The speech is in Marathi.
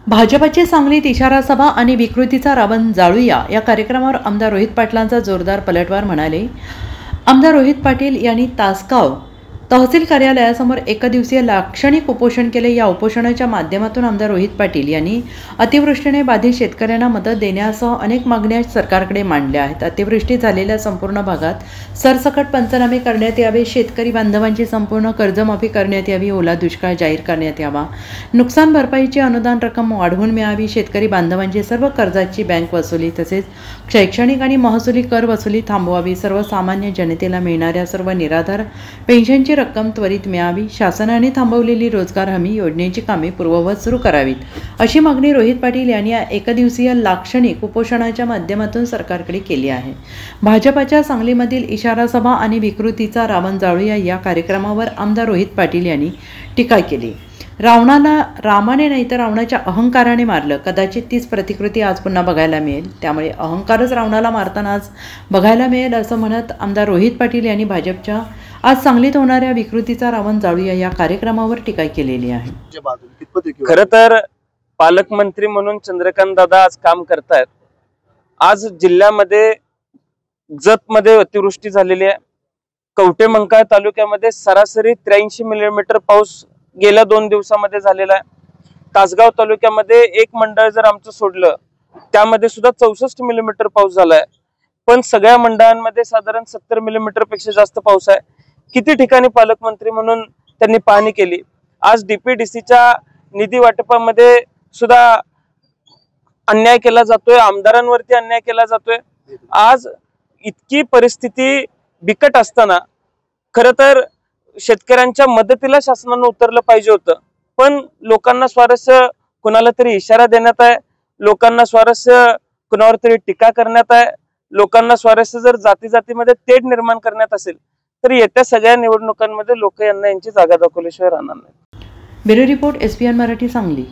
भाजपची सांगलीत इशारा सभा आणि विकृतीचा रावण जाळूया या कार्यक्रमावर आमदार रोहित पाटलांचा जोरदार पलटवार म्हणाले। आमदार रोहित पाटील यांनी तासगाव तहसील कार्यालयासमोर एकदिवसीय लाक्षणिक उपोषण केले। या उपोषणाच्या माध्यमातून आमदार रोहित पाटील यांनी अतिवृष्टीने बाधित शेतकऱ्यांना मदत देण्यासह अनेक मागण्या सरकारकडे मांडल्या आहेत। अतिवृष्टी झालेल्या संपूर्ण भागात सरसकट पंचनामे करण्यात यावे, शेतकरी बांधवांची संपूर्ण कर्जमाफी करण्यात यावी, ओला दुष्काळ जाहीर करण्यात यावा, नुकसान भरपाईची अनुदान रक्कम वाढवून मिळावी, शेतकरी बांधवांची सर्व कर्जाची बँक वसुली तसेच शैक्षणिक आणि महसुली कर वसुली थांबवावी, सर्वसामान्य जनतेला मिळणाऱ्या सर्व निराधार पेन्शनची रक्कम त्वरित मिळावी, शासनाने थांबवलेली रोजगार हमी योजनेची कामे पूर्ववत सुरू करावीत, अशी मागणी रोहित पाटील यांनी या एकदिवसीय लाक्षणिक उपोषणाच्या माध्यमातून सरकारकडे केली आहे। भाजपच्या सांगलीमधील इशारा सभा आणि विकृतीचा रावण जाळूया या कार्यक्रमावर आमदार रोहित पाटील यांनी टीका केली। रावणाला रामाने नाही तर रावणाच्या अहंकाराने मारलं, कदाचित तीच प्रतिकृती आज पुन्हा बघायला मिळेल, त्यामुळे अहंकारच रावणाला मारताना आज बघायला मिळेल असं म्हणत आमदार रोहित पाटील यांनी भाजपच्या आज सांगलीत होणाऱ्या विकृतीचा रावण जाळूया या कार्यक्रमावर टीका केलेली आहे। खरं तर पालकमंत्री म्हणून चंद्रकांत दादा आज काम करतायत। आज जिल्ह्यामध्ये जतमध्ये अतिवृष्टी झालेली आहे। कवठेमंकाळ तालुक्यामध्ये सरासरी 83 मिलीमीटर पाऊस गेल्या 2 दिवसामध्ये झालेला आहे। तासगाव तालुक्यामध्ये एक मंडळ जर आमचं सोडलं त्यामध्ये सुद्धा 64 मिलीमीटर पाऊस झालाय, पण सगळ्या मंडळांमध्ये साधारण 70 मिलीमीटर पेक्षा जास्त पाऊस आहे। किती ठिकाणी पालकमंत्री म्हणून त्यांनी पाहणी केली। आज डीपीडीसीच्या निधी वाटपामध्ये सुद्धा अन्याय केला जातोय, आमदारांवरती अन्याय केला जातोय। आज इतकी परिस्थिती बिकट असताना खरं तर शेतकऱ्यांच्या मदतीला शासनानं उतरलं पाहिजे होतं, पण लोकांना स्वारस्य कुणाला तरी इशारा देण्यात आहे, लोकांना स्वारस्य कुणावर तरी टीका करण्यात आहे, लोकांना स्वारस्य जर जाती जातीमध्ये तेढ निर्माण करण्यात असेल तर येत्या सगळ्या निवडणुकांमध्ये लोक यांना यांची जागा दाखवल्याशिवाय राहणार नाही। Bureau report SBN Marathi Sangli.